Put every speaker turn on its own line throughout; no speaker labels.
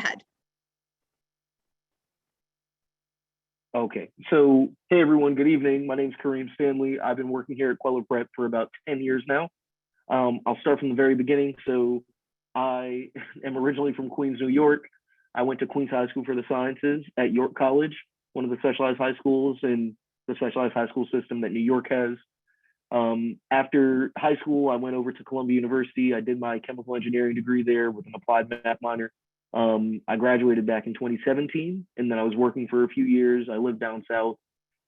ahead.
Okay, so hey everyone, good evening. My name is Kareem Stanley. I've been working here at Queller Prep for about 10 years now. I'll start from the very beginning. So I am originally from Queens, New York. I went to Queens High School for the Sciences at York College, one of the specialized high schools in the specialized high school system that New York has. After high school, I went over to Columbia University. I did my chemical engineering degree there with an applied math minor. I graduated back in 2017, and then I was working for a few years. I lived down south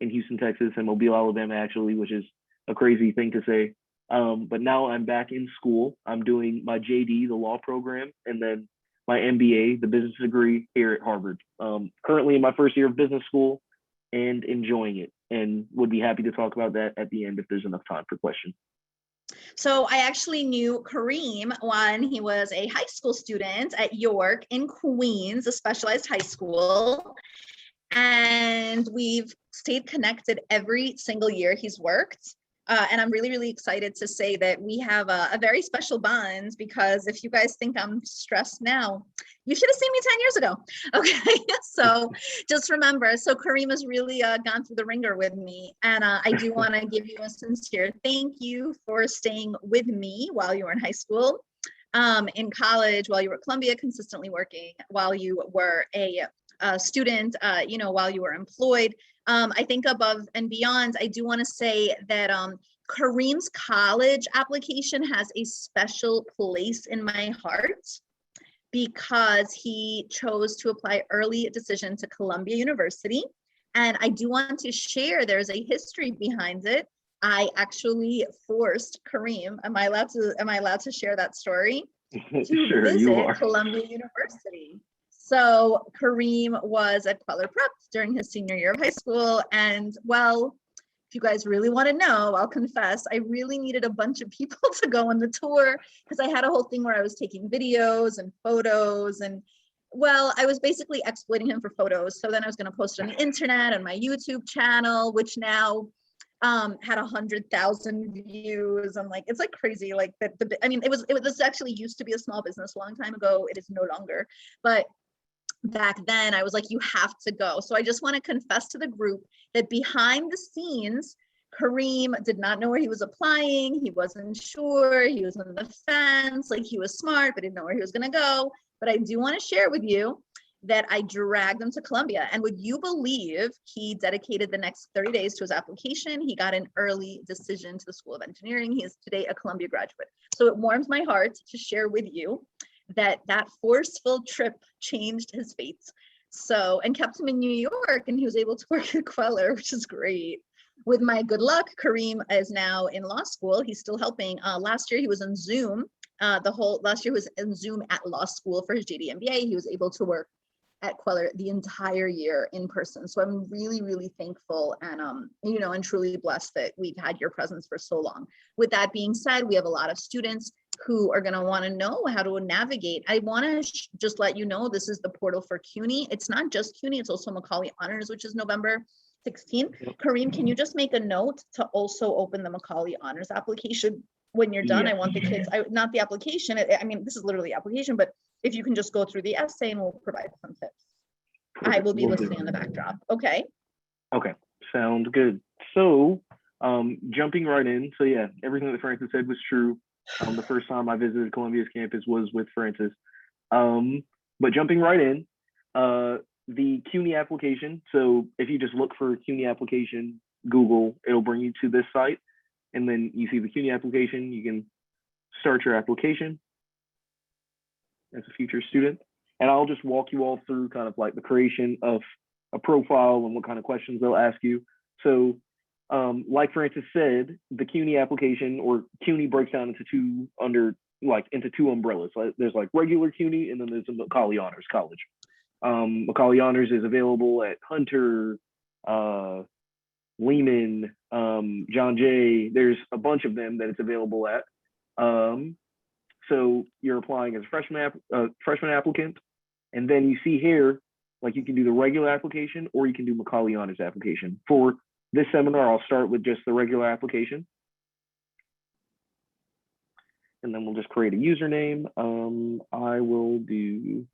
in Houston, Texas, and Mobile, Alabama, actually, which is a crazy thing to say. But now I'm back in school. I'm doing my JD, the law program, and then my MBA, the business degree here at Harvard. Currently in my first year of business school and enjoying it, and would be happy to talk about that at the end if there's enough time for questions.
So I actually knew Kareem when he was a high school student at York in Queens, a specialized high school. And we've stayed connected every single year he's worked. And I'm really, really excited to say that we have a very special bond, because if you guys think I'm stressed now, you should have seen me 10 years ago. Okay, so just remember, so Kareem has really gone through the ringer with me. And I do want to give you a sincere thank you for staying with me while you were in high school, in college, while you were at Columbia, consistently working, while you were a student, while you were employed. I think above and beyond, I do want to say that Kareem's college application has a special place in my heart, because he chose to apply early decision to Columbia University. And I do want to share, there's a history behind it. I actually forced Kareem, am I allowed to share that story? To
Sure,
visit
you are.
Columbia University. So Kareem was at Queller Prep during his senior year of high school. And well, if you guys really want to know, I'll confess, I really needed a bunch of people to go on the tour, because I had a whole thing where I was taking videos and photos, and well, I was basically exploiting him for photos. So then I was going to post it on the internet and my YouTube channel, which now had 100,000 views. I'm like, it's like crazy. Like that. This actually used to be a small business a long time ago. It is no longer, but back then I was like, you have to go. So I just want to confess to the group that behind the scenes, Kareem did not know where he was applying. He wasn't sure. He was on the fence. Like, he was smart, but didn't know where he was going to go. But I do want to share with you that I dragged him to Columbia. And would you believe he dedicated the next 30 days to his application? He got an early decision to the School of Engineering. He is today a Columbia graduate. So it warms my heart to share with you that forceful trip changed his fate. So, and kept him in New York, and he was able to work at Queller, which is great. With my good luck, Kareem is now in law school. He's still helping. Last year he was on Zoom. Last year was in Zoom at law school for his JD MBA. He was able to work at Queller the entire year in person. So I'm really, really thankful and, and truly blessed that we've had your presence for so long. With that being said, we have a lot of students who are going to want to know how to navigate. I want to just let you know, this is the portal for CUNY. It's not just CUNY, it's also Macaulay Honors, which is November 16th. Kareem, can you just make a note to also open the Macaulay Honors application when you're done? Yeah. I want the kids, not the application. This is literally application, but if you can just go through the essay and we'll provide some tips. Perfect. I will be listening on the backdrop. Okay.
Okay, sounds good. So jumping right in. So yeah, everything that Francis said was true. The first time I visited Columbia's campus was with Francis. But jumping right in, the CUNY application. So if you just look for CUNY application, Google, it'll bring you to this site. And then you see the CUNY application, you can start your application as a future student. And I'll just walk you all through kind of like the creation of a profile and what kind of questions they'll ask you. So like Francis said, the CUNY application, or CUNY, breaks down into two umbrellas. There's like regular CUNY, and then there's the Macaulay Honors College. Macaulay Honors is available at Hunter, Lehman, John Jay. There's a bunch of them that it's available at. So you're applying as a freshman applicant, and then you see here, like, you can do the regular application or you can do Macaulay Honors application. For this seminar, I'll start with just the regular application. And then we'll just create a username. I will do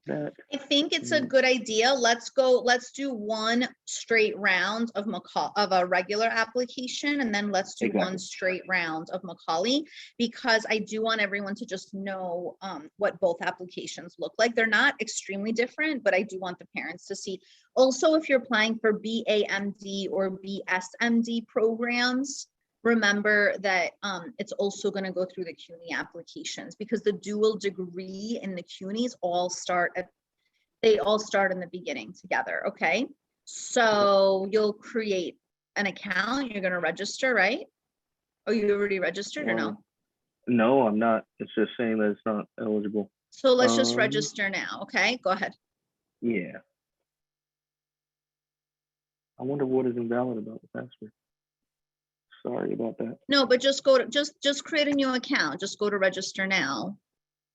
that.
I think it's a good idea. Let's do one straight round of a regular application, and then let's do one straight round of Macaulay, because I do want everyone to just know what both applications look like. They're not extremely different, but I do want the parents to see. Also, if you're applying for BAMD or BSMD programs, remember that it's also going to go through the CUNY applications, because the dual degree in the CUNYs all start in the beginning together. Okay, so you'll create an account, you're going to register, right? Oh, you already registered or no?
No, I'm not. It's just saying that it's not eligible.
So let's just register now. Okay, go ahead.
Yeah. I wonder what is invalid about the password. Sorry about that.
No, but just go to just create a new account. Just go to register now.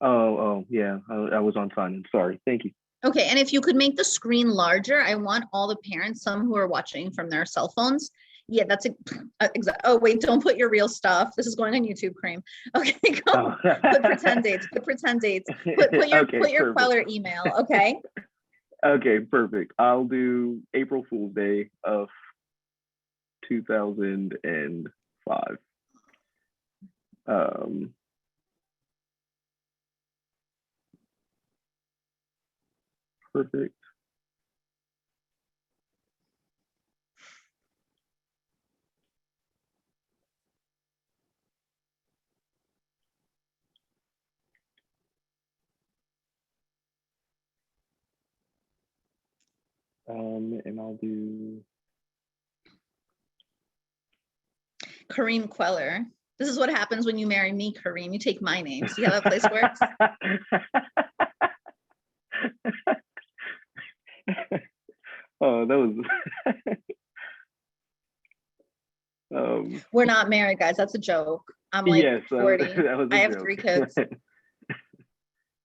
Oh, yeah. I was on sign-in. Sorry. Thank you.
Okay, and if you could make the screen larger, I want all the parents, some who are watching from their cell phones. Yeah, that's exactly. Oh, wait, don't put your real stuff. This is going on YouTube, Kareem. Okay, go. Put pretend dates. Put pretend dates. Put your Queller email. Okay.
Okay, perfect. I'll do April Fool's Day of 2005. Perfect. And I'll do
Kareem Queller. This is what happens when you marry me, Kareem. You take my name. See how that place works?
Oh, that was
We're not married, guys. That's a joke. I'm like 40. I have 3 kids.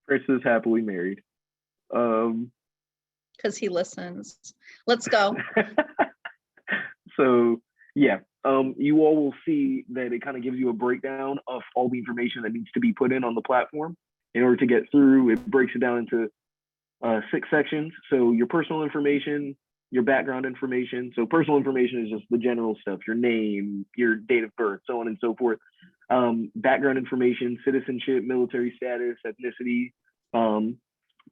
Chris is happily married.
Because he listens. Let's go.
So yeah, you all will see that it kind of gives you a breakdown of all the information that needs to be put in on the platform in order to get through. It breaks it down into 6 sections. So your personal information, your background information. So personal information is just the general stuff, your name, your date of birth, so on and so forth. Background information, citizenship, military status, ethnicity,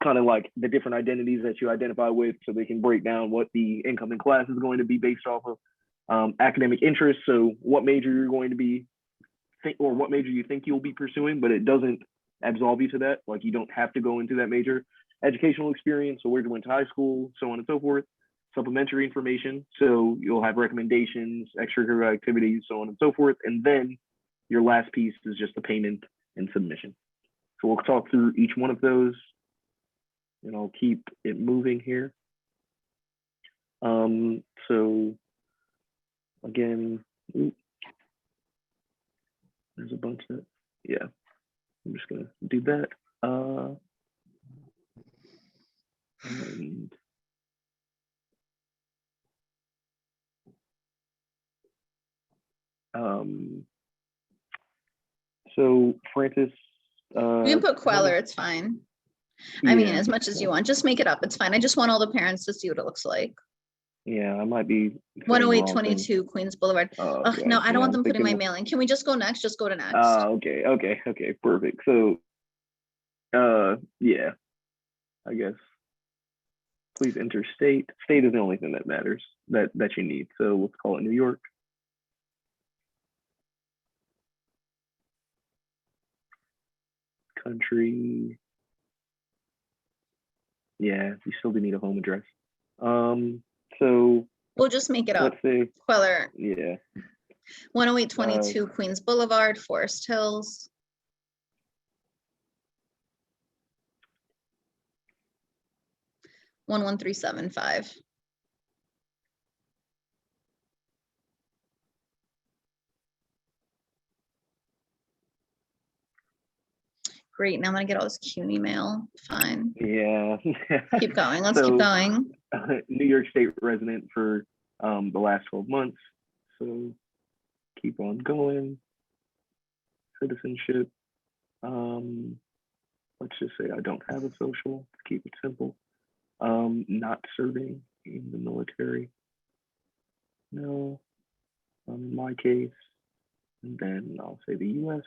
kind of like the different identities that you identify with, so they can break down what the incoming class is going to be based off of. Academic interests, so what major you're going to be, or what major you think you'll be pursuing, but it doesn't absolve you to that. Like, you don't have to go into that major. Educational experience, so where you went to high school, so on and so forth. Supplementary information, so you'll have recommendations, extracurricular activities, so on and so forth. And then your last piece is just the payment and submission. So we'll talk through each one of those, and I'll keep it moving here. So again, there's a bunch of, yeah, I'm just gonna do that. And so Francis,
You can put Queller, it's fine. I mean, as much as you want, just make it up. It's fine. I just want all the parents to see what it looks like.
Yeah, I might be
10822 Queens Boulevard.
Oh,
yeah, no, I don't want them putting my mailing. Can we just go next? Just go to next.
Okay, perfect. So, yeah, I guess. Please enter state. State is the only thing that matters, that you need. So let's call it New York. Country. Yeah, you still do need a home address. So
we'll just make it up.
Let's say
Queller.
Yeah.
10822 Queens Boulevard, Forest Hills. $11375. Great. Now I'm gonna get all this CUNY mail. Fine.
Yeah.
Keep going. Let's keep going.
New York State resident for the last 12 months. So keep on going. Citizenship. let's just say I don't have a social, to keep it simple. Not serving in the military. No, in my case. And then I'll say the US.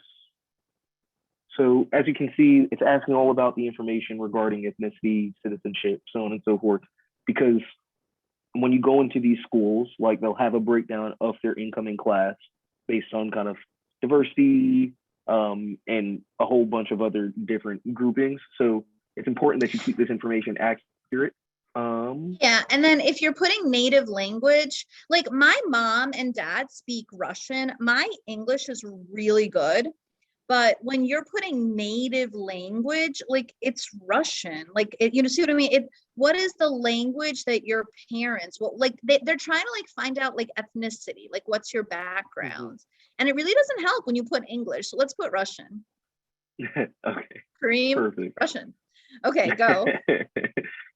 So as you can see, it's asking all about the information regarding ethnicity, citizenship, so on and so forth. Because when you go into these schools, like they'll have a breakdown of their incoming class based on kind of diversity and a whole bunch of other different groupings. So it's important that you keep this information accurate.
Yeah, and then if you're putting native language, like my mom and dad speak Russian, my English is really good. But when you're putting native language, like it's Russian, like you know, see what I mean? What is the language that your parents, well, like they're trying to like find out like ethnicity, like what's your background? And it really doesn't help when you put English. So let's put Russian.
Okay,
Kareem,
perfect.
Russian. Okay, go.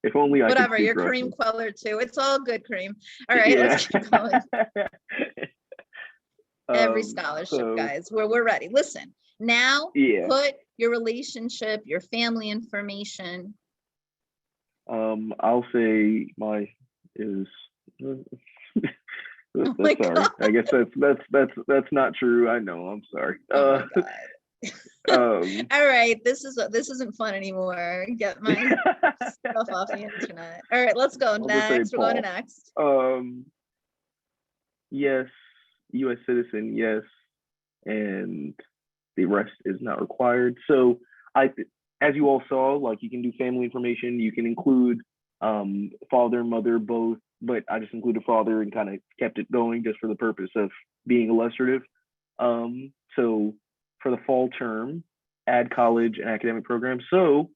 If only I could
Whatever,
speak
you're
Russian.
Kareem Queller too. It's all good, Kareem. All right, let's keep going. Every scholarship, guys, we're ready. Listen, now put your relationship, your family information.
I'll say my is
Oh my
sorry.
God.
I guess that's not true. I know. I'm sorry.
Oh my God. All right, this isn't fun anymore. Get my stuff off the internet. All right, let's go. Next, we're going to next.
Yes, U.S. citizen, yes, and the rest is not required. So as you all saw, like you can do family information, you can include father, mother, both, but I just included father and kind of kept it going just for the purpose of being illustrative. So for the fall term, add college and academic programs. So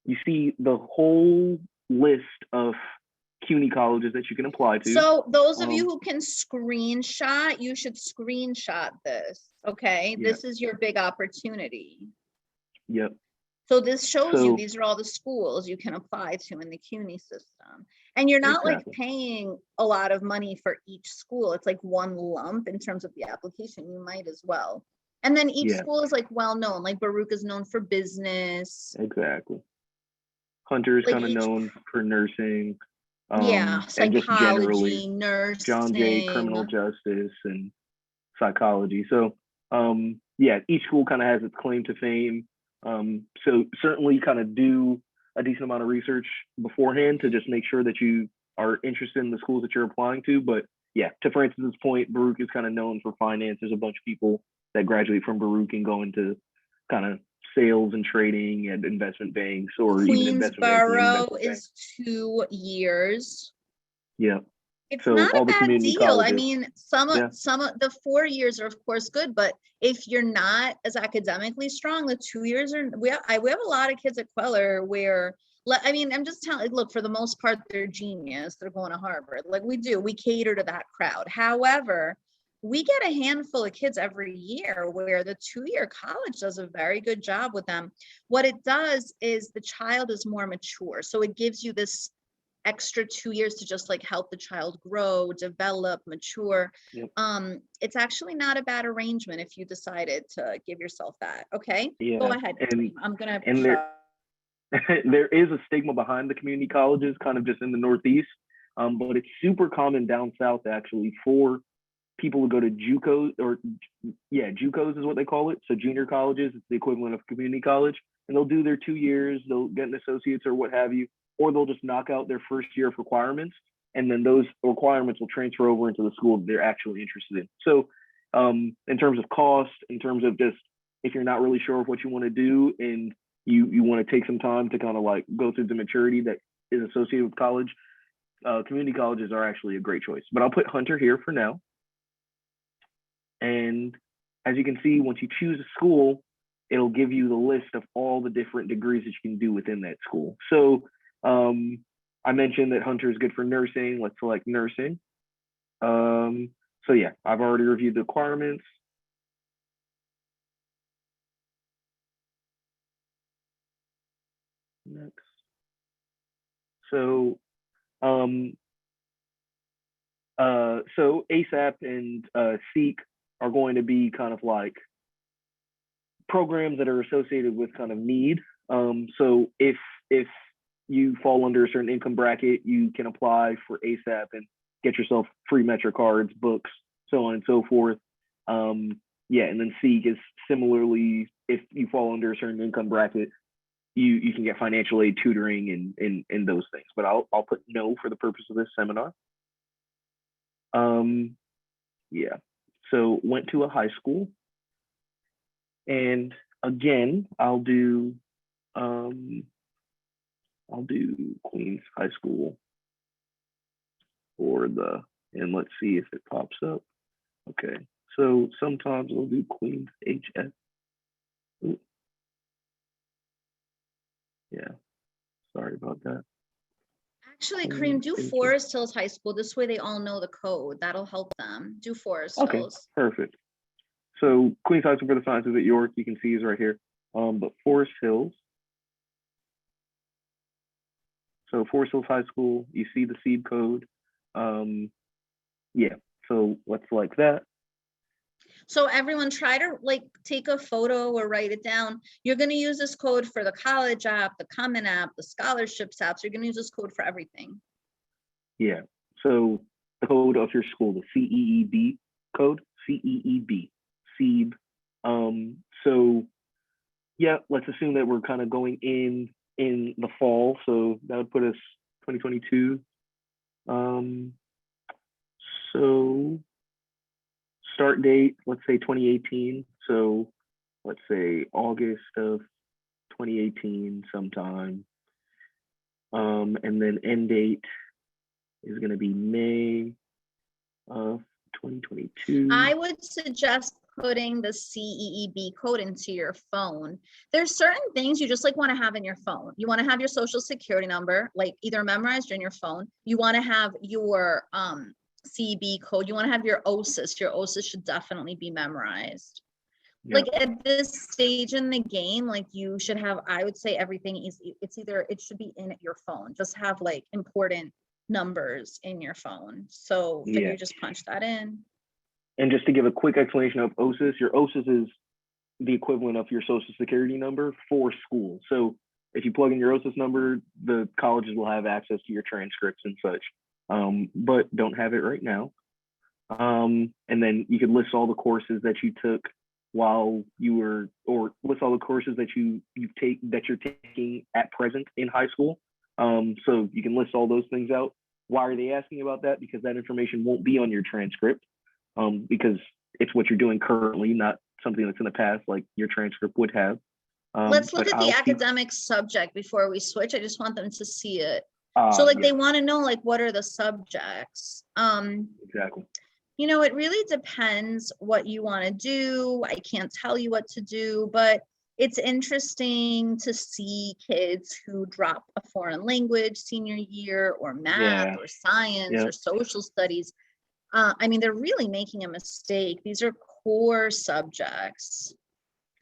you see the whole list of CUNY colleges that you can apply to.
So those of you who can screenshot, you should screenshot this, okay?
Yeah.
This is your big opportunity.
Yep.
So this shows you these are all the schools you can apply to in the CUNY system. And you're not like paying a lot of money for each school. It's like one lump in terms of the application. You might as well. And then each school is like well known, like Baruch is known for business.
Exactly. Hunter is like kind of known for nursing.
Psychology,
and just generally,
nursing.
John Jay, criminal justice and psychology. So yeah, each school kind of has its claim to fame. So certainly kind of do a decent amount of research beforehand to just make sure that you are interested in the schools that you're applying to. But yeah, to Francis's point, Baruch is kind of known for finance. There's a bunch of people that graduate from Baruch and go into kind of sales and trading and investment banks or even investment
Queensboro is 2 years.
Yeah.
It's so not a bad deal. Colleges. I mean, some of the 4 years are of course good, but if you're not as academically strong, the 2 years are. We have a lot of kids at Queller where, I mean, I'm just telling. Look, for the most part, they're genius. They're going to Harvard. Like we cater to that crowd. However, we get a handful of kids every year where the 2-year college does a very good job with them. What it does is the child is more mature, so it gives you this extra 2 years to just like help the child grow, develop, mature. Yep. It's actually not a bad arrangement if you decided to give yourself that. Okay, go ahead. I'm gonna.
And there is a stigma behind the community colleges, kind of just in the Northeast, but it's super common down south actually for people who go to JUCOs, or JUCOs is what they call it. So junior colleges, it's the equivalent of community college, and they'll do their 2 years, they'll get an associate's or what have you, or they'll just knock out their first year of requirements, and then those requirements will transfer over into the school that they're actually interested in. So in terms of cost, in terms of just if you're not really sure of what you want to do and you want to take some time to kind of like go through the maturity that is associated with college, community colleges are actually a great choice. But I'll put Hunter here for now. And as you can see, once you choose a school, it'll give you the list of all the different degrees that you can do within that school. So I mentioned that Hunter is good for nursing. Let's select nursing. So yeah, I've already reviewed the requirements. Next. So so ASAP and SEEK are going to be kind of like programs that are associated with kind of need. So if you fall under a certain income bracket, you can apply for ASAP and get yourself free Metro cards, books, so on and so forth. Yeah, and then Seek is similarly, if you fall under a certain income bracket, you can get financial aid, tutoring, and those things. But I'll put no for the purpose of this seminar. Yeah, so went to a high school, and again, I'll do Queens High School for the, and let's see if it pops up. Okay, so sometimes we'll do Queens HF. Ooh. Yeah, sorry about that.
Actually, Kareem, do Forest Hills High School. This way they all know the code. That'll help them. Do Forest Hills.
Perfect. So Queens High School for the Sciences at York, you can see is right here. But Forest Hills. So Forest Hills High School, you see the seed code. Yeah, so let's like that.
So everyone try to like take a photo or write it down. You're going to use this code for the college app, the Common app, the scholarships apps. You're going to use this code for everything.
Yeah, so the code of your school, the CEEB code, CEEB, SEEB. So yeah, let's assume that we're kind of going in the fall. So that would put us 2022. So start date, let's say 2018. So let's say August of 2018 sometime. And then end date is going to be May of 2022.
I would suggest putting the CEEB code into your phone. There's certain things you just like want to have in your phone. You want to have your social security number, like either memorized or in your phone. You want to have your CEB code. You want to have your OSIS. Your OSIS should definitely be memorized. Yep. Like at this stage in the game, like you should have, I would say everything is, it should be in your phone. Just have like important numbers in your phone. So then you just punch that in.
And just to give a quick explanation of OSIS, your OSIS is the equivalent of your social security number for school. So if you plug in your OSIS number, the colleges will have access to your transcripts and such, but don't have it right now. And then you could list all the courses that you took while you were, or list all the courses that you're taking at present in high school. So you can list all those things out. Why are they asking about that? Because that information won't be on your transcript, because it's what you're doing currently, not something that's in the past like your transcript would have.
Let's look at the academic subject before we switch. I just want them to see it. So like they want to know like what are the subjects?
Exactly.
You know, it really depends what you want to do. I can't tell you what to do, but it's interesting to see kids who drop a foreign language senior year, or math or science or social studies. I mean, they're really making a mistake. These are core subjects.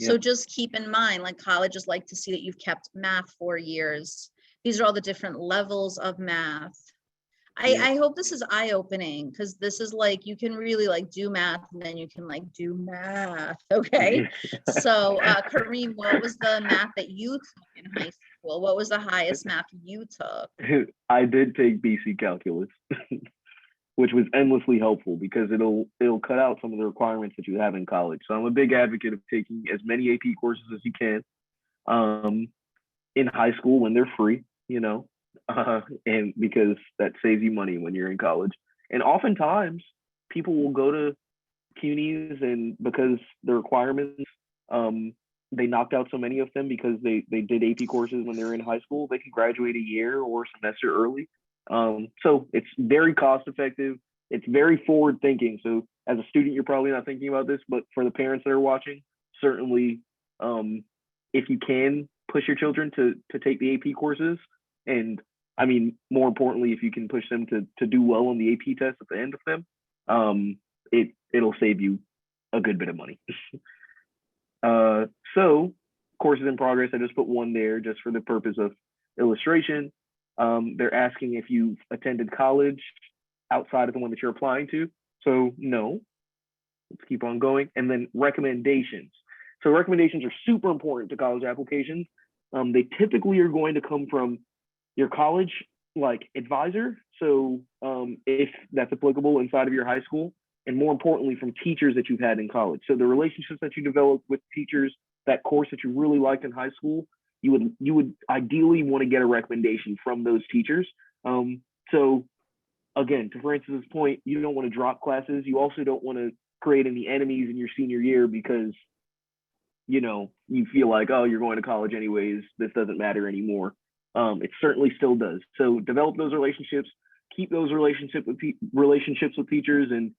So just keep in mind, like colleges like to see that you've kept math 4 years. These are all the different levels of math. I hope this is eye-opening, because this is like, you can really like do math and then you can like do math. Okay. So Kareem, what was the math that you took in high school? What was the highest math you took?
I did take BC calculus, which was endlessly helpful because it'll cut out some of the requirements that you have in college. So I'm a big advocate of taking as many AP courses as you can in high school when they're free, you know. And because that saves you money when you're in college. And oftentimes people will go to CUNYs, and because the requirements, they knocked out so many of them because they did AP courses when they were in high school, they can graduate a year or semester early. So it's very cost effective. It's very forward thinking. So as a student, you're probably not thinking about this, but for the parents that are watching, certainly if you can push your children to take the AP courses, and I mean, more importantly, if you can push them to do well on the AP test at the end of them, it'll save you a good bit of money. So courses in progress, I just put one there just for the purpose of illustration. They're asking if you've attended college outside of the one that you're applying to. So no, let's keep on going. And then recommendations. So recommendations are super important to college applications. They typically are going to come from your college like advisor, so if that's applicable inside of your high school, and more importantly from teachers that you've had in college. So the relationships that you develop with teachers, that course that you really liked in high school, you would ideally want to get a recommendation from those teachers. So again, to Francis's point, you don't want to drop classes. You also don't want to create any enemies in your senior year because you feel like, oh, you're going to college anyways, this doesn't matter anymore. It certainly still does. So develop those relationships, keep those relationships with teachers. And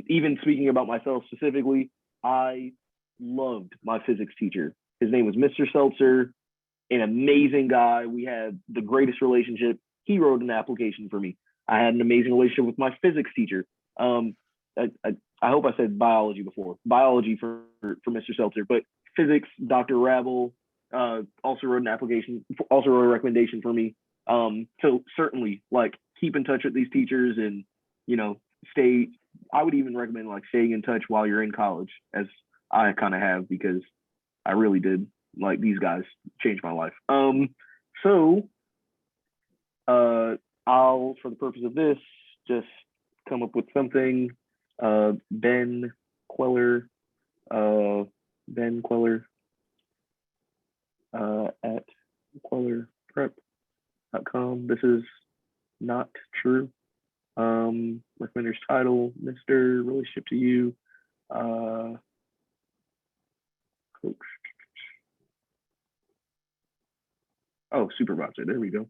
even speaking about myself specifically, I loved my physics teacher. His name was Mr. Seltzer, an amazing guy. We had the greatest relationship. He wrote an application for me. I had an amazing relationship with my physics teacher. I hope I said biology before. Biology for Mr. Seltzer, but physics, Dr. Rabel, also wrote a recommendation for me. So certainly, like, keep in touch with these teachers, and I would even recommend like staying in touch while you're in college, as I kind of have, because I really did. Like, these guys changed my life. So I'll, for the purpose of this, just come up with something. Ben Queller at quellerprep.com. This is not true. Recommender's title, Mr. Relationship to you, coach. Oh, supervisor. There we go.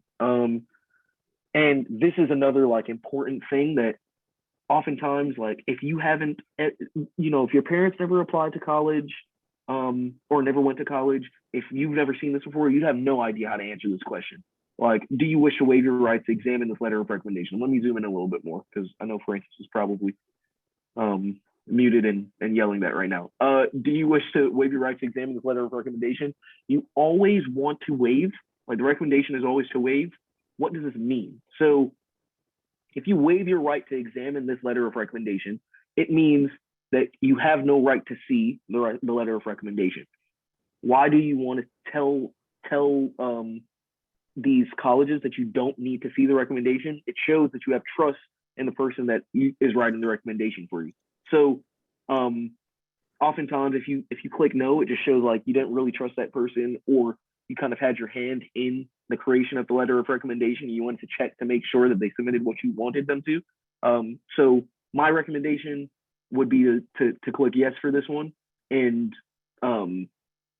And this is another like important thing that oftentimes, like, if you haven't, if your parents never applied to college, or never went to college, if you've never seen this before, you'd have no idea how to answer this question. Like, do you wish to waive your right to examine this letter of recommendation? Let me zoom in a little bit more, because I know Francis is probably muted and yelling that right now. Do you wish to waive your right to examine this letter of recommendation? You always want to waive, like, the recommendation is always to waive. What does this mean? So if you waive your right to examine this letter of recommendation, it means that you have no right to see the letter of recommendation. Why do you want to tell these colleges that you don't need to see the recommendation? It shows that you have trust in the person that is writing the recommendation for you. So oftentimes, if you click no, it just shows like you didn't really trust that person, or you kind of had your hand in the creation of the letter of recommendation. You wanted to check to make sure that they submitted what you wanted them to. So my recommendation would be to click yes for this one, and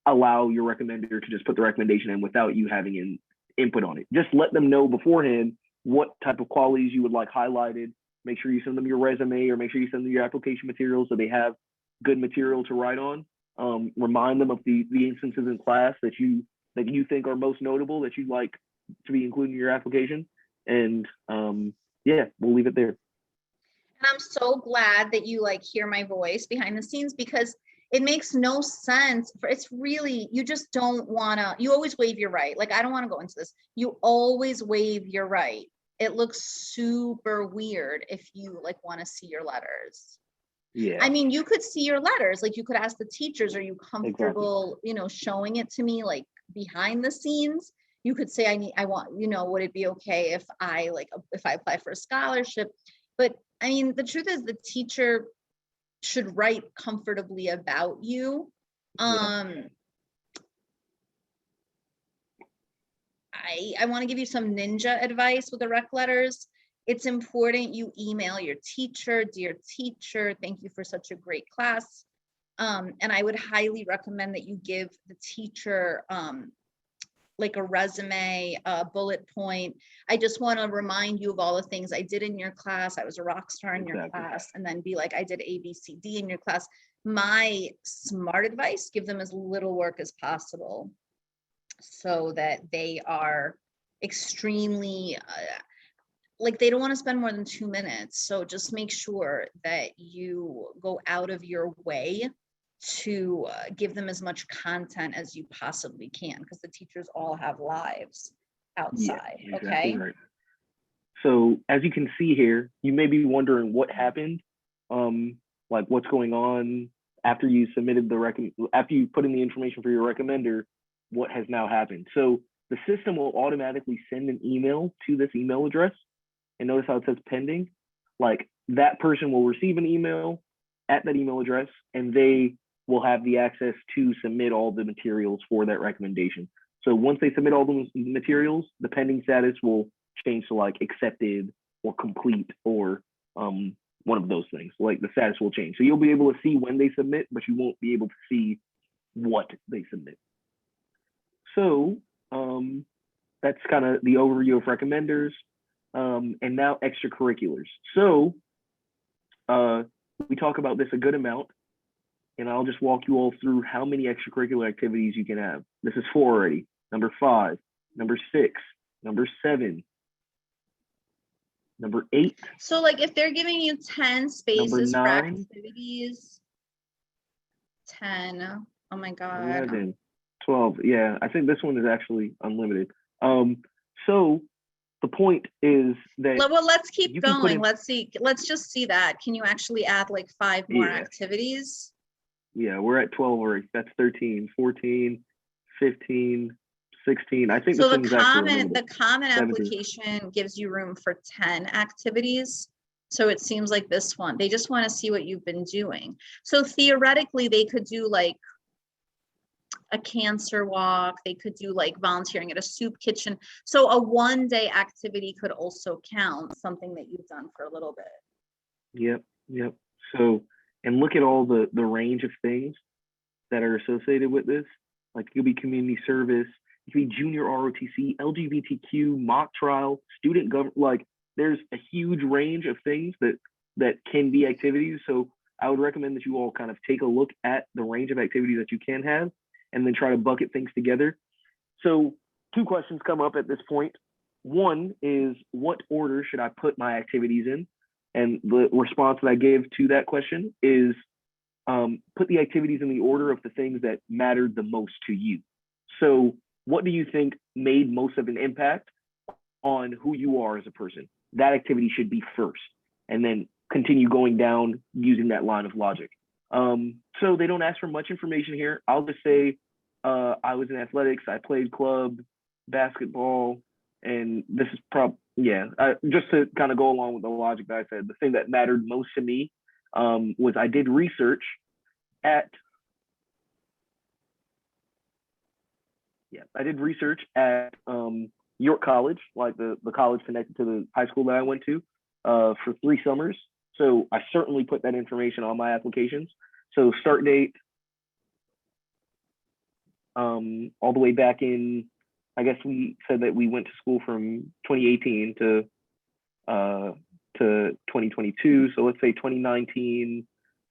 allow your recommender to just put the recommendation in without you having an input on it. Just let them know beforehand what type of qualities you would like highlighted. Make sure you send them your resume, or make sure you send them your application materials so they have good material to write on. Remind them of the instances in class that you think are most notable, that you'd like to be included in your application. And yeah, we'll leave it there.
And I'm so glad that you hear my voice behind the scenes, because it makes no sense. It's really, you just don't want to, you always waive your right. Like, I don't want to go into this. You always waive your right. It looks super weird if you want to see your letters.
Yeah.
I mean, you could see your letters. Like, you could ask the teachers, are you comfortable, showing it to me, behind the scenes? You could say, I want, would it be okay if I apply for a scholarship? But I mean, the truth is, the teacher should write comfortably about you. I want to give you some ninja advice with the rec letters. It's important you email your teacher, dear teacher, thank you for such a great class. And I would highly recommend that you give the teacher a resume, a bullet point. I just want to remind you of all the things I did in your class. I was a rock star in your class, and then be like, I did A, B, C, D in your class. My smart advice, give them as little work as possible so that they are extremely, they don't want to spend more than 2 minutes. So just make sure that you go out of your way to give them as much content as you possibly can, because the teachers all have lives outside. Yeah, exactly. Okay.
Right. So as you can see here, you may be wondering what happened, what's going on after you submitted after you put in the information for your recommender. what has now happened. So the system will automatically send an email to this email address. And notice how it says pending. Like that person will receive an email at that email address, and they will have the access to submit all the materials for that recommendation. So once they submit all the materials, the pending status will change to like accepted or complete or one of those things. Like the status will change. So you'll be able to see when they submit, but you won't be able to see what they submit. So that's kind of the overview of recommenders. And now extracurriculars. So we talk about this a good amount, and I'll just walk you all through how many extracurricular activities you can have. This is 4 already. Number 5, number 6, number 7, number 8.
So like if they're giving you 10 spaces for
9,
activities, 10, oh my God.
11, 12. Yeah, I think this one is actually unlimited. So the point is that
well, let's keep going.
In,
let's just see that. Can you actually add like 5 more activities?
Yeah, we're at 12 already. That's 13, 14, 15, 16. I think
so.
The common
17. Application gives you room for 10 activities. So it seems like this one, they just want to see what you've been doing. So theoretically, they could do like a cancer walk. They could do like volunteering at a soup kitchen. So a 1-day activity could also count, something that you've done for a little bit.
Yep. So, and look at all the range of things that are associated with this. Like it could be community service, it could be junior ROTC, LGBTQ, mock trial, student government. Like there's a huge range of things that can be activities. So I would recommend that you all kind of take a look at the range of activities that you can have, and then try to bucket things together. So 2 questions come up at this point. One is, what order should I put my activities in? And the response that I gave to that question is, put the activities in the order of the things that mattered the most to you. So what do you think made most of an impact on who you are as a person? That activity should be first, and then continue going down using that line of logic. So they don't ask for much information here. I'll just say I was in athletics, I played club basketball, and this is just to kind of go along with the logic that I said, the thing that mattered most to me was I did research at York College, like the college connected to the high school that I went to for 3 summers. So I certainly put that information on my applications. So start date, all the way back in, I guess we said that we went to school from 2018 to 2022. So let's say 2019,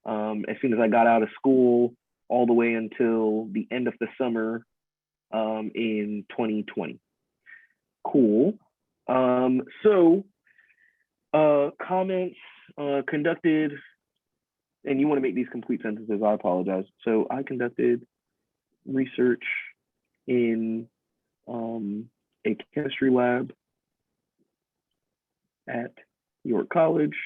as soon as I got out of school, all the way until the end of the summer in 2020. Cool. So comments conducted, and you want to make these complete sentences, I apologize. So I conducted research in a chemistry lab at York College.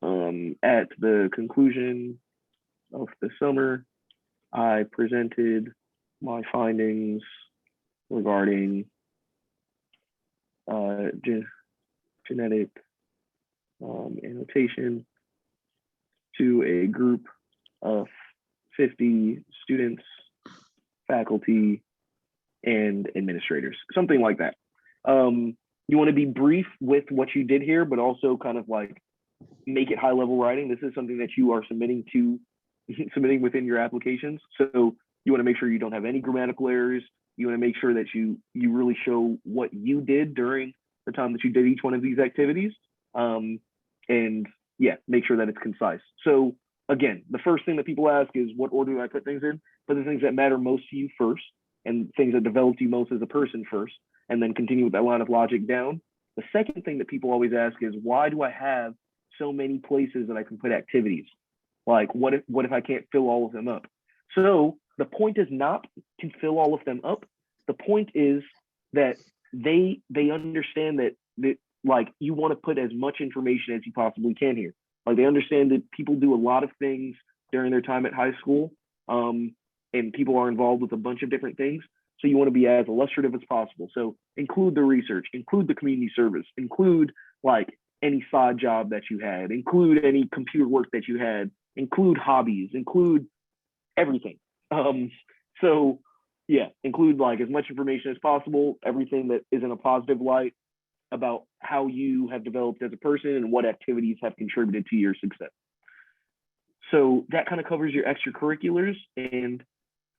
At the conclusion of the summer, I presented my findings regarding genetic annotation to a group of 50 students, faculty, and administrators, something like that. You want to be brief with what you did here, but also kind of like make it high level writing. This is something that you are submitting within your applications. So you want to make sure you don't have any grammatical errors. You want to make sure that you really show what you did during the time that you did each one of these activities. And yeah, make sure that it's concise. So again, the first thing that people ask is, what order do I put things in? Put the things that matter most to you first, and things that developed you most as a person first, and then continue with that line of logic down. The second thing that people always ask is, why do I have so many places that I can put activities? Like, what if I can't fill all of them up? So the point is not to fill all of them up. The point is that they understand that like you want to put as much information as you possibly can here. Like they understand that people do a lot of things during their time at high school. and people are involved with a bunch of different things. So you want to be as illustrative as possible. So include the research, include the community service, include like any side job that you had, include any computer work that you had, include hobbies, include everything. So yeah, include like as much information as possible, everything that is in a positive light about how you have developed as a person and what activities have contributed to your success. So that kind of covers your extracurriculars, and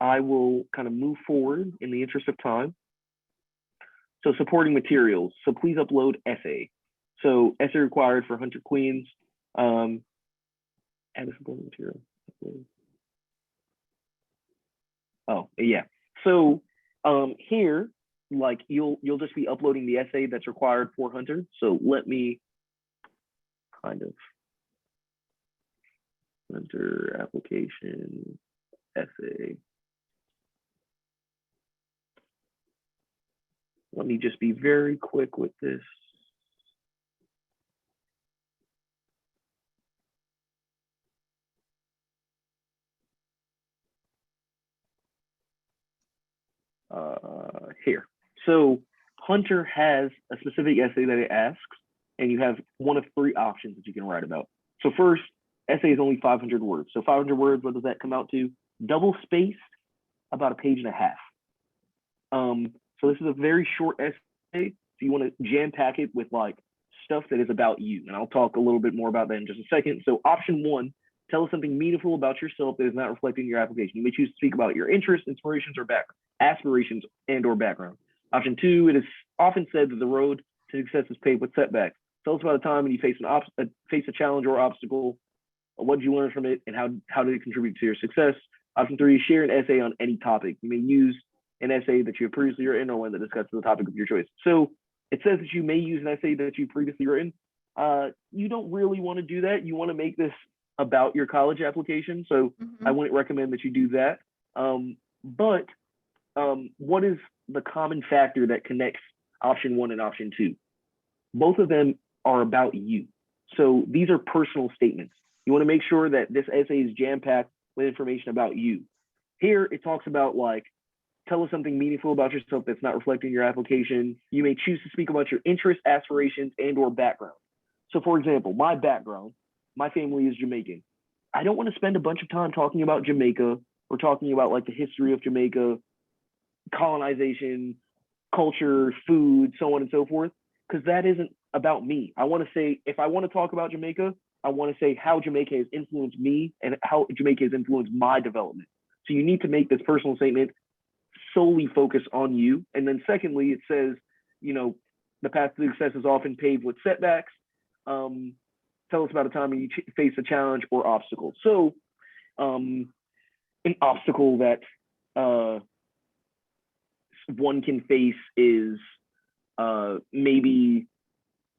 I will kind of move forward in the interest of time. So supporting materials. So please upload essay. So essay required for Hunter Queens. And supporting material. Oh yeah. So here, like you'll just be uploading the essay that's required for Hunter. So let me kind of Hunter application essay. Let me just be very quick with this. Here. So Hunter has a specific essay that it asks, and you have one of three options that you can write about. So first, essay is only 500 words. So 500 words, what does that come out to? Double spaced, about a page and a half. So this is a very short essay. So you want to jam pack it with like stuff that is about you. And I'll talk a little bit more about that in just a second. So option one, tell us something meaningful about yourself that is not reflected in your application. You may choose to speak about your interests, inspirations, or aspirations and or background. Option two, it is often said that the road to success is paved with setbacks. Tell us about a time when you face a challenge or obstacle. What did you learn from it, and how did it contribute to your success? Option three, share an essay on any topic. You may use an essay that you have previously written or one that discusses the topic of your choice. So it says that you may use an essay that you previously written. You don't really want to do that. You want to make this about your college application. So I wouldn't recommend that you do that. But what is the common factor that connects option one and option two? Both of them are about you. So these are personal statements. You want to make sure that this essay is jam-packed with information about you. Here, it talks about like, tell us something meaningful about yourself that's not reflected in your application. You may choose to speak about your interests, aspirations, and or background. So for example, my background, my family is Jamaican. I don't want to spend a bunch of time talking about Jamaica or talking about like the history of Jamaica, colonization, culture, food, so on and so forth, because that isn't about me. I want to say, if I want to talk about Jamaica, I want to say how Jamaica has influenced me and how Jamaica has influenced my development. So you need to make this personal statement solely focus on you. And then secondly, it says, you know, the path to success is often paved with setbacks. Tell us about a time when you face a challenge or obstacle. So an obstacle that one can face is maybe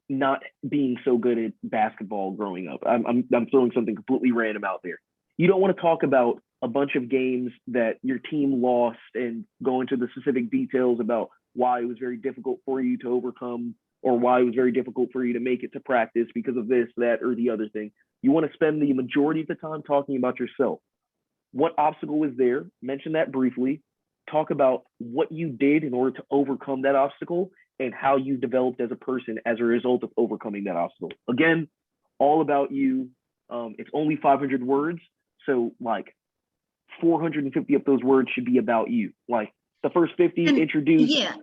not being so good at basketball growing up. I'm throwing something completely random out there. You don't want to talk about a bunch of games that your team lost and go into the specific details about why it was very difficult for you to overcome or why it was very difficult for you to make it to practice because of this, that, or the other thing. You want to spend the majority of the time talking about yourself. What obstacle was there? Mention that briefly. Talk about what you did in order to overcome that obstacle and how you developed as a person as a result of overcoming that obstacle. Again, all about you. It's only 500 words. So like 450 of those words should be about you. Like the first 50 introduce.
Yeah.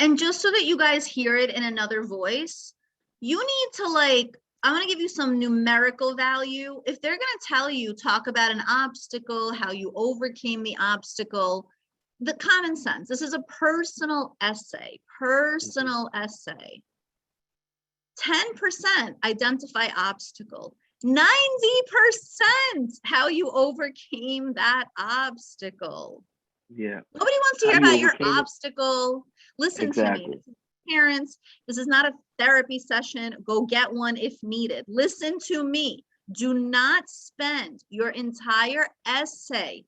And just so that you guys hear it in another voice, you need to like, I'm going to give you some numerical value. If they're going to tell you, talk about an obstacle, how you overcame the obstacle, the common sense, this is a personal essay, 10% identify obstacle, 90% how you overcame that obstacle.
Yeah.
Nobody wants to hear about your obstacle. Listen to me. Parents, this is not a therapy session. Go get one if needed. Listen to me. Do not spend your entire essay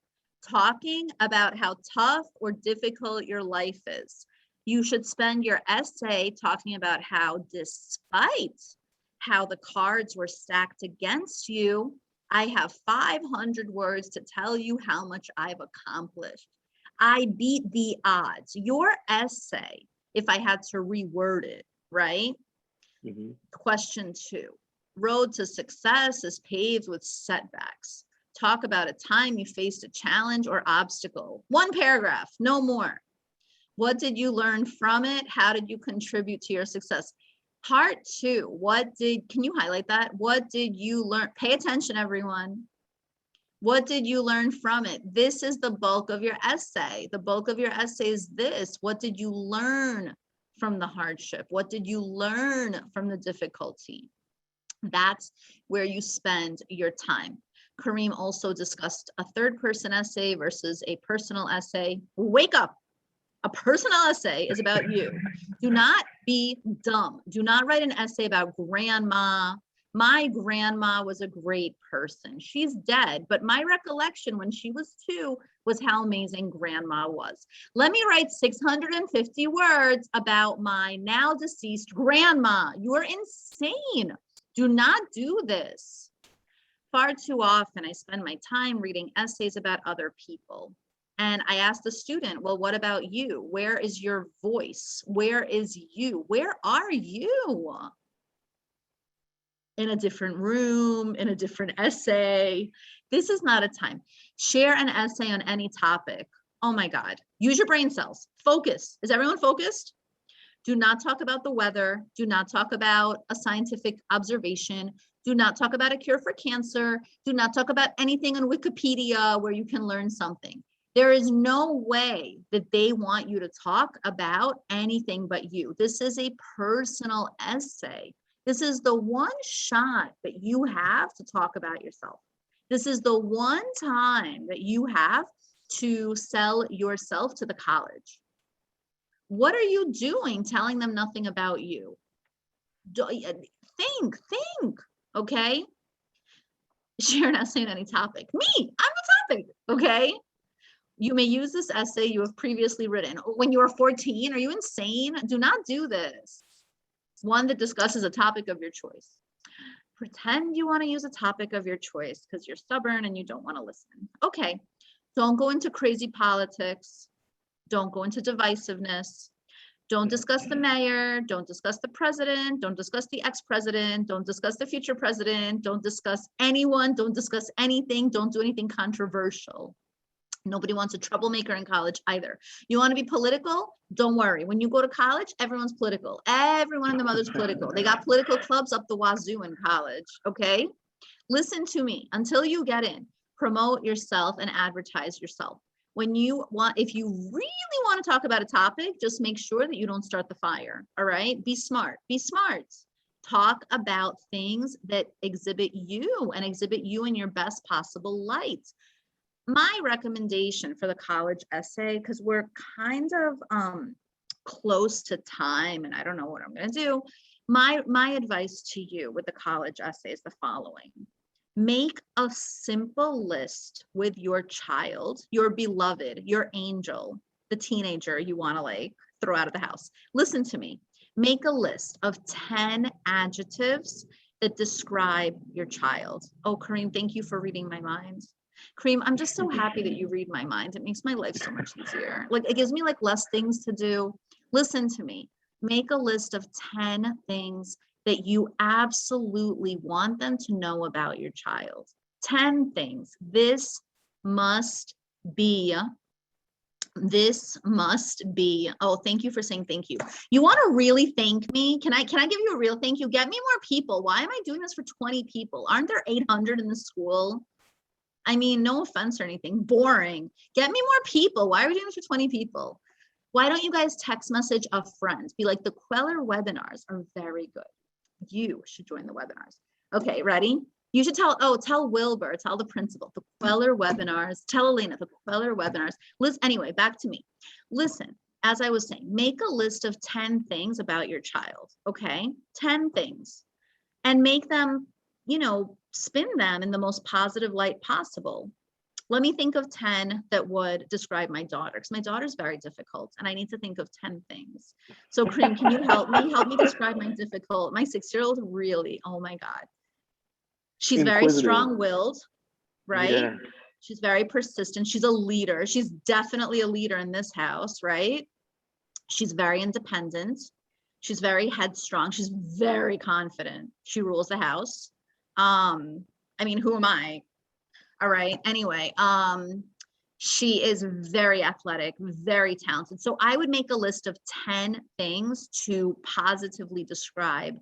talking about how tough or difficult your life is. You should spend your essay talking about how, despite how the cards were stacked against you, I have 500 words to tell you how much I've accomplished. I beat the odds. Your essay, if I had to reword it, right? Question 2, road to success is paved with setbacks. Talk about a time you faced a challenge or obstacle. 1 paragraph, no more. What did you learn from it? How did you contribute to your success? Part 2, can you highlight that? What did you learn? Pay attention, everyone. What did you learn from it? This is the bulk of your essay. The bulk of your essay is this. What did you learn from the hardship? What did you learn from the difficulty? That's where you spend your time. Kareem also discussed a third-person essay versus a personal essay. Wake up. A personal essay is about you. Do not be dumb. Do not write an essay about grandma. My grandma was a great person. She's dead, but my recollection when she was 2 was how amazing grandma was. Let me write 650 words about my now deceased grandma. You are insane. Do not do this. Far too often, I spend my time reading essays about other people. And I asked the student, well, what about you? Where is your voice? Where is you? Where are you? In a different room, in a different essay. This is not a time. Share an essay on any topic. Oh my God. Use your brain cells. Focus. Is everyone focused? Do not talk about the weather. Do not talk about a scientific observation. Do not talk about a cure for cancer. Do not talk about anything on Wikipedia where you can learn something. There is no way that they want you to talk about anything but you. This is a personal essay. This is the one shot that you have to talk about yourself. This is the one time that you have to sell yourself to the college. What are you doing telling them nothing about you? Think, okay? Share an essay on any topic. Me, I'm the topic, okay? You may use this essay you have previously written. When you were 14, are you insane? Do not do this. One that discusses a topic of your choice. Pretend you want to use a topic of your choice because you're stubborn and you don't want to listen. Okay, don't go into crazy politics. Don't go into divisiveness. Don't discuss the mayor. Don't discuss the president. Don't discuss the ex-president. Don't discuss the future president. Don't discuss anyone. Don't discuss anything. Don't do anything controversial. Nobody wants a troublemaker in college either. You want to be political? Don't worry. When you go to college, everyone's political. Everyone and their mother's political. They got political clubs up the wazoo in college, okay? Listen to me. Until you get in, promote yourself and advertise yourself. If you really want to talk about a topic, just make sure that you don't start the fire, all right? Be smart. Be smart. Talk about things that exhibit you and exhibit you in your best possible light. My recommendation for the college essay, because we're kind of close to time and I don't know what I'm going to do. My advice to you with the college essay is the following. Make a simple list with your child, your beloved, your angel, the teenager you want to like throw out of the house. Listen to me. Make a list of 10 adjectives that describe your child. Oh, Kareem, thank you for reading my mind. Kareem, I'm just so happy that you read my mind. It makes my life so much easier. Like it gives me like less things to do. Listen to me. Make a list of 10 things that you absolutely want them to know about your child. 10 things. This must be. Oh, thank you for saying thank you. You want to really thank me? Can I give you a real thank you? Get me more people. Why am I doing this for 20 people? Aren't there 800 in the school? I mean, no offense or anything, boring. Get me more people. Why are we doing this for 20 people? Why don't you guys text message a friend? Be like, the Queller webinars are very good. You should join the webinars. Okay, ready? You should tell Wilbur, tell the principal, the Queller webinars, tell Elena, the Queller webinars. Listen, anyway, back to me. Listen, as I was saying, make a list of 10 things about your child, okay? 10 things. And make them, spin them in the most positive light possible. Let me think of 10 that would describe my daughter, because my daughter's very difficult and I need to think of 10 things. So Kareem, can you help me? Help me describe my 6-year-old really, oh my God. She's very
Inquisitive.
strong-willed, right?
Yeah.
She's very persistent. She's a leader. She's definitely a leader in this house, right? She's very independent. She's very headstrong. She's very confident. She rules the house. I mean, who am I? All right. Anyway, she is very athletic, very talented. So I would make a list of 10 things to positively describe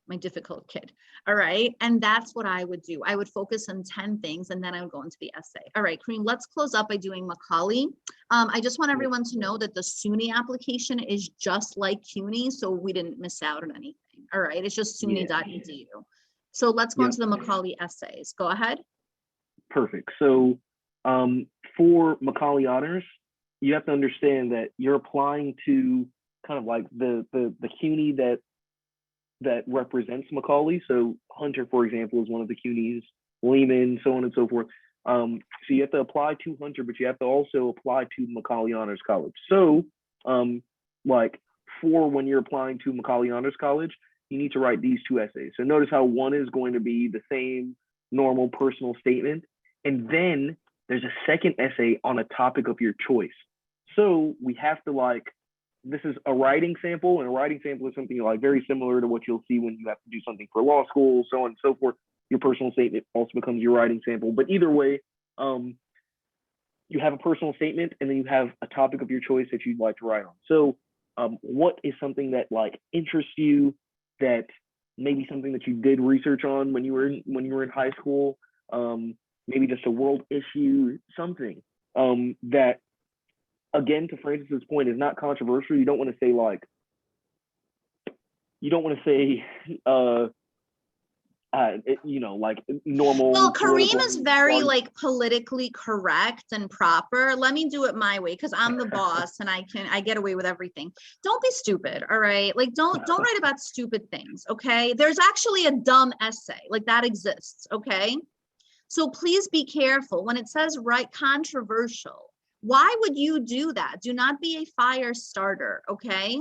my difficult kid. All right. And that's what I would do. I would focus on 10 things and then I would go into the essay. All right, Kareem, let's close up by doing Macaulay. I just want everyone to know that the SUNY application is just like CUNY, so we didn't miss out on anything. All right. It's just SUNY.edu. So let's go into the Macaulay essays. Go ahead.
Perfect. So for Macaulay Honors, you have to understand that you're applying to kind of like the CUNY that represents Macaulay. So Hunter, for example, is one of the CUNYs, Lehman, so on and so forth. So you have to apply to Hunter, but you have to also apply to Macaulay Honors College. So like for when you're applying to Macaulay Honors College, you need to write these 2 essays. So notice how one is going to be the same normal personal statement. And then there's a second essay on a topic of your choice. So we have to like, this is a writing sample, and a writing sample is something like very similar to what you'll see when you have to do something for law school, so on and so forth. Your personal statement also becomes your writing sample. But either way, you have a personal statement and then you have a topic of your choice that you'd like to write on. So what is something that like interests you, that maybe something that you did research on when you were in high school, maybe just a world issue, something that, again, to Francis's point, is not controversial. You don't want to say like, like normal.
Well, Kareem is very like politically correct and proper. Let me do it my way because I'm the boss and I get away with everything. Don't be stupid, all right? Like don't write about stupid things, okay? There's actually a dumb essay, like that exists, okay? So please be careful when it says write controversial. Why would you do that? Do not be a fire starter, okay?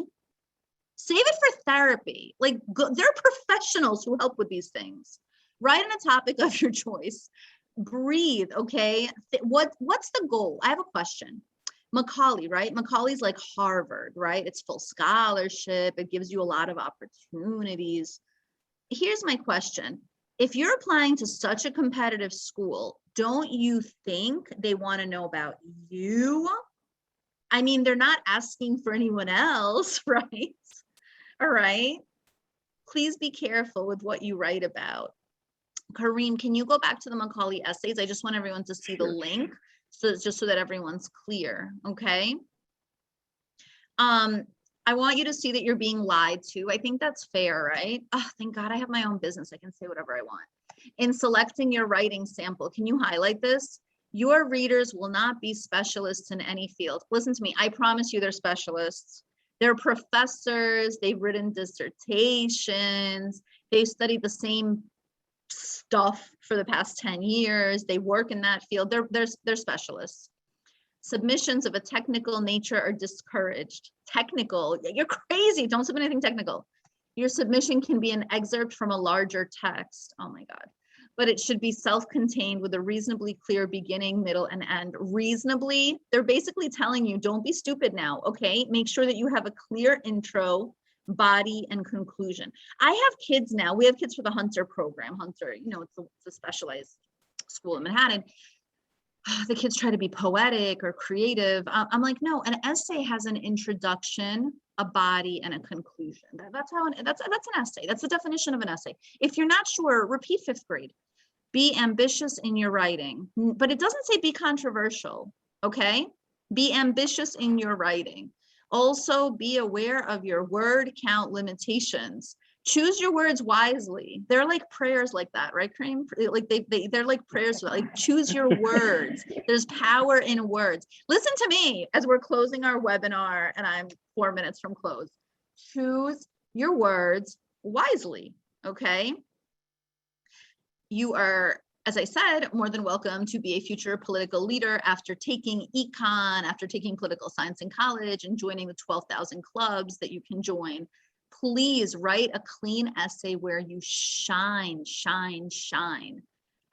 Save it for therapy. Like there are professionals who help with these things. Write on a topic of your choice. Breathe, okay? What's the goal? I have a question. Macaulay, right? Macaulay's like Harvard, right? It's full scholarship. It gives you a lot of opportunities. Here's my question. If you're applying to such a competitive school, don't you think they want to know about you? I mean, they're not asking for anyone else, right? All right. Please be careful with what you write about. Kareem, can you go back to the Macaulay essays? I just want everyone to see the link, so just so that everyone's clear, okay? I want you to see that you're being lied to. I think that's fair, right? Oh, thank God I have my own business. I can say whatever I want. In selecting your writing sample, can you highlight this? Your readers will not be specialists in any field. Listen to me, I promise you they're specialists. They're professors, they've written dissertations, they've studied the same stuff for the past 10 years, they work in that field, they're specialists. Submissions of a technical nature are discouraged. Technical, you're crazy, don't submit anything technical. Your submission can be an excerpt from a larger text, oh my God. But it should be self-contained with a reasonably clear beginning, middle, and end. Reasonably, they're basically telling you, don't be stupid now, okay? Make sure that you have a clear intro, body, and conclusion. I have kids now. We have kids for the Hunter program. Hunter, you know, it's a specialized school in Manhattan. The kids try to be poetic or creative. I'm like, no, an essay has an introduction, a body, and a conclusion. That's an essay. That's the definition of an essay. If you're not sure, repeat 5th grade. Be ambitious in your writing, but it doesn't say be controversial, okay? Be ambitious in your writing. Also, be aware of your word count limitations. Choose your words wisely. They're like prayers like that, right, Kareem? Like they're like prayers, like choose your words. There's power in words. Listen to me as we're closing our webinar and I'm 4 minutes from close. Choose your words wisely, okay? You are, as I said, more than welcome to be a future political leader after taking econ, after taking political science in college and joining the 12,000 clubs that you can join. Please write a clean essay where you shine.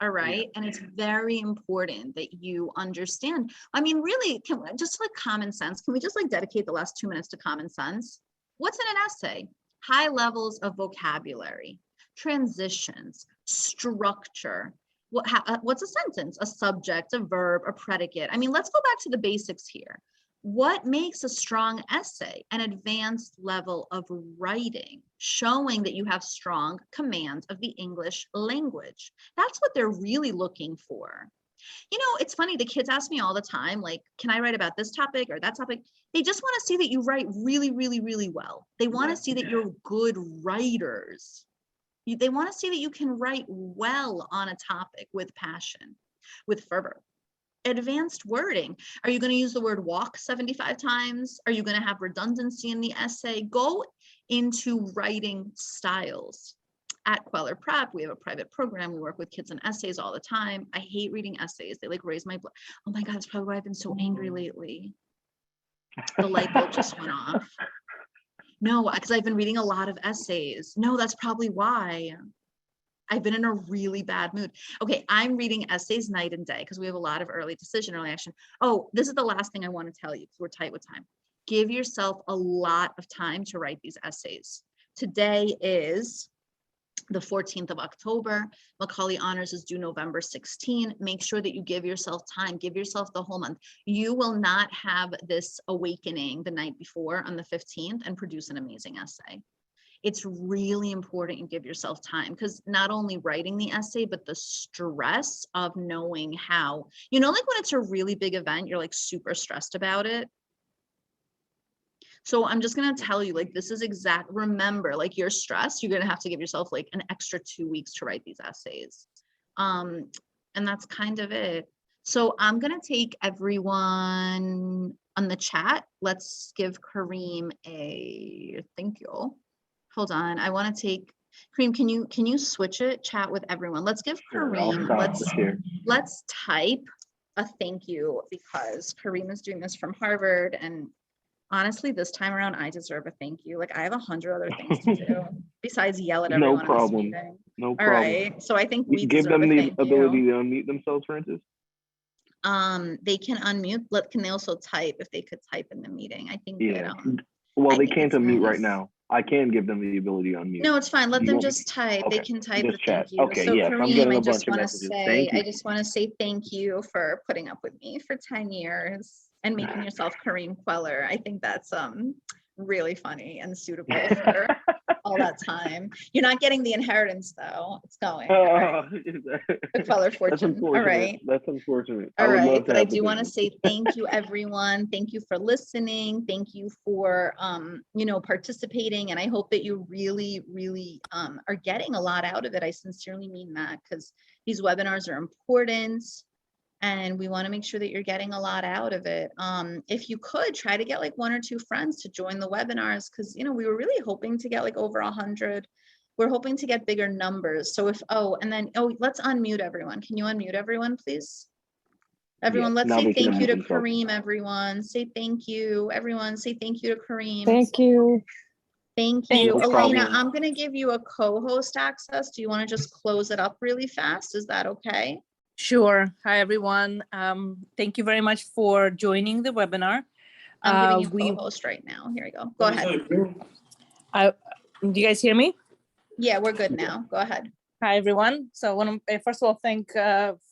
All right. And it's very important that you understand. I mean, really, just like common sense, can we just like dedicate the last 2 minutes to common sense? What's in an essay? High levels of vocabulary, transitions, structure. What's a sentence? A subject, a verb, a predicate. I mean, let's go back to the basics here. What makes a strong essay? An advanced level of writing, showing that you have strong command of the English language. That's what they're really looking for. You know, it's funny, the kids ask me all the time, like, can I write about this topic or that topic? They just want to see that you write really, really, really well. They want to see that you're good writers. They want to see that you can write well on a topic with passion, with fervor. Advanced wording. Are you going to use the word walk 75 times? Are you going to have redundancy in the essay? Go into writing styles. At Queller Prep, we have a private program. We work with kids on essays all the time. I hate reading essays. They like raise my blood. Oh my God, that's probably why I've been so angry lately. The light bulb just went off. No, because I've been reading a lot of essays. No, that's probably why. I've been in a really bad mood. Okay, I'm reading essays night and day because we have a lot of early decision, early action. Oh, this is the last thing I want to tell you because we're tight with time. Give yourself a lot of time to write these essays. Today is the 14th of October. Macaulay Honors is due November 16. Make sure that you give yourself time. Give yourself the whole month. You will not have this awakening the night before on the 15th and produce an amazing essay. It's really important you give yourself time because not only writing the essay, but the stress of knowing how, you know, like when it's a really big event, you're like super stressed about it. So I'm just going to tell you, like, this is remember, like you're stressed, you're going to have to give yourself like an extra 2 weeks to write these essays. And that's kind of it. So I'm going to take everyone on the chat. Let's give Kareem a thank you. Hold on. I want to take Kareem. Can you switch it? Chat with everyone. Let's give Kareem. Let's type a thank you because Kareem is doing this from Harvard, and honestly, this time around, I deserve a thank you. Like I have 100 other things to do besides yell at everyone.
No problem.
In this meeting.
No problem.
All right. So I think we
give them the ability
you.
to unmute themselves, Francis.
They can unmute. Can they also type if they could type in the meeting? I think.
Yeah.
That,
well, they can't unmute right now. I can give them the ability to unmute.
No, it's fine. Let them just type. Okay. They can type the thank you.
Okay,
so
yes,
Kareem, I just want to say thank you for putting up with me for 10 years and making yourself Kareem Queller. I think that's really funny and suitable for all that time. You're not getting the inheritance though. It's going. Right? The Queller fortune. All right.
That's unfortunate.
All right. But I do want to say thank you, everyone. Thank you for listening. Thank you for participating. And I hope that you really, really are getting a lot out of it. I sincerely mean that because these webinars are important. And we want to make sure that you're getting a lot out of it. If you could try to get like 1 or 2 friends to join the webinars, because we were really hoping to get like over 100. We're hoping to get bigger numbers. So let's unmute everyone. Can you unmute everyone, please? Everyone, let's say thank you to Kareem, everyone. Say thank you. Everyone, say thank you to Kareem.
Thank you.
Thank you. Elena, I'm going to give you a co-host access. Do you want to just close it up really fast? Is that okay?
Sure. Hi, everyone. Thank you very much for joining the webinar.
I'm giving you co-host right now. Here we go. Go ahead.
Do you guys hear me?
Yeah, we're good now. Go ahead.
Hi, everyone. So I want to first of all thank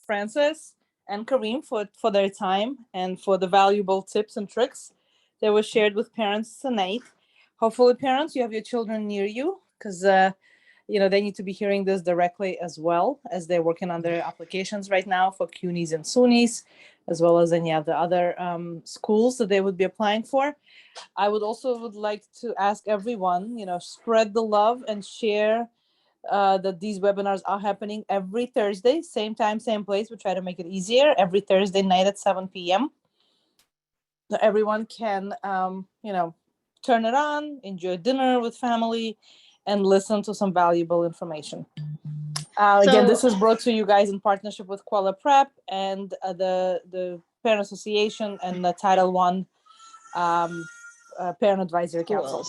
Francis and Kareem for their time and for the valuable tips and tricks that were shared with parents tonight. Hopefully, parents, you have your children near you because they need to be hearing this directly as well as they're working on their applications right now for CUNYs and SUNYs, as well as any of the other schools that they would be applying for. I would like to ask everyone, spread the love and share that these webinars are happening every Thursday, same time, same place. We try to make it easier every Thursday night at 7 p.m. So everyone can, turn it on, enjoy dinner with family, and listen to some valuable information. Again, this is brought to you guys in partnership with Queller Prep and the Parent Association and the Title I Parent Advisory Council.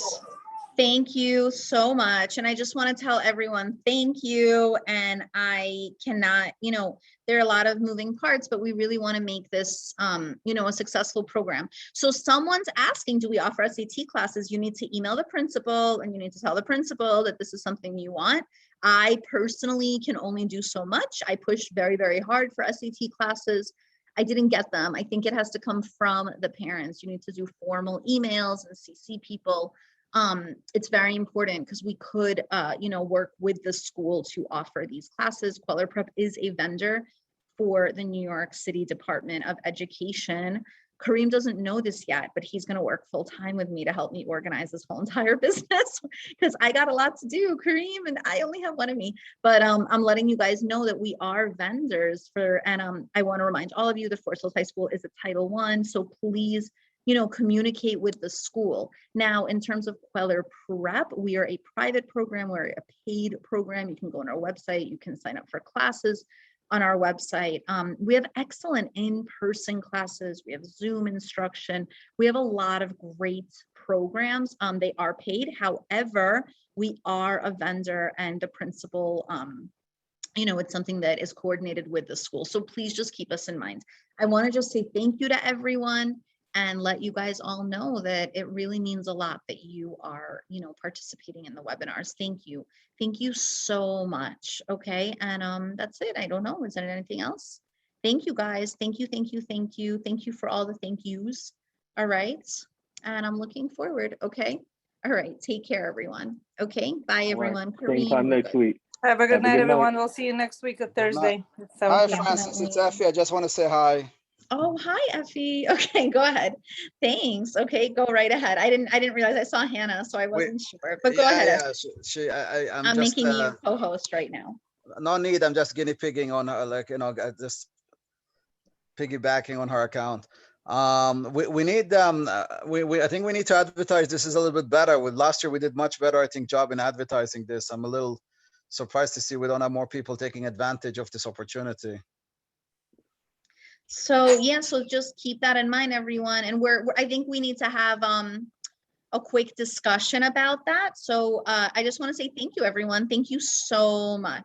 Thank you so much. And I just want to tell everyone, thank you. And I cannot, there are a lot of moving parts, but we really want to make this, a successful program. So someone's asking, do we offer SAT classes? You need to email the principal and you need to tell the principal that this is something you want. I personally can only do so much. I pushed very, very hard for SAT classes. I didn't get them. I think it has to come from the parents. You need to do formal emails and CC people. It's very important because we could, work with the school to offer these classes. Queller Prep is a vendor for the New York City Department of Education. Kareem doesn't know this yet, but he's going to work full time with me to help me organize this whole entire business because I got a lot to do, Kareem, and I only have one of me. But I'm letting you guys know that we are vendors for, and I want to remind all of you that Forest Hills High School is a Title I, so please, communicate with the school. Now, in terms of Queller Prep, we are a private program, we're a paid program. You can go on our website, you can sign up for classes on our website. We have excellent in-person classes. We have Zoom instruction. We have a lot of great programs. They are paid. However, we are a vendor and a principal, it's something that is coordinated with the school. So please just keep us in mind. I want to just say thank you to everyone and let you guys all know that it really means a lot that you are, participating in the webinars. Thank you. Thank you so much. Okay. And that's it. I don't know. Is there anything else? Thank you guys. Thank you. Thank you. Thank you. Thank you for all the thank yous. All right. And I'm looking forward. Okay. All right. Take care, everyone. Okay. Bye, everyone.
Same time next week.
Have a good night,
good
everyone.
night.
We'll see you next week at Thursday. at
Hi,
7 p.m.
Francis. It's
Definitely.
Effie. I just want to say hi.
Oh, hi, Effie. Okay, go ahead. Thanks. Okay, go right ahead. I didn't realize I saw Hannah, so I wasn't sure. But go ahead. Effie.
I'm
I'm
just
making you co-host right now.
no need. I'm just guinea pigging on her, just piggybacking on her account. We need I think we need to advertise this is a little bit better. With last year we did much better, I think, job in advertising this. I'm a little surprised to see we don't have more people taking advantage of this opportunity.
So yeah, so just keep that in mind, everyone. And I think we need to have a quick discussion about that. So I just want to say thank you, everyone. Thank you so much.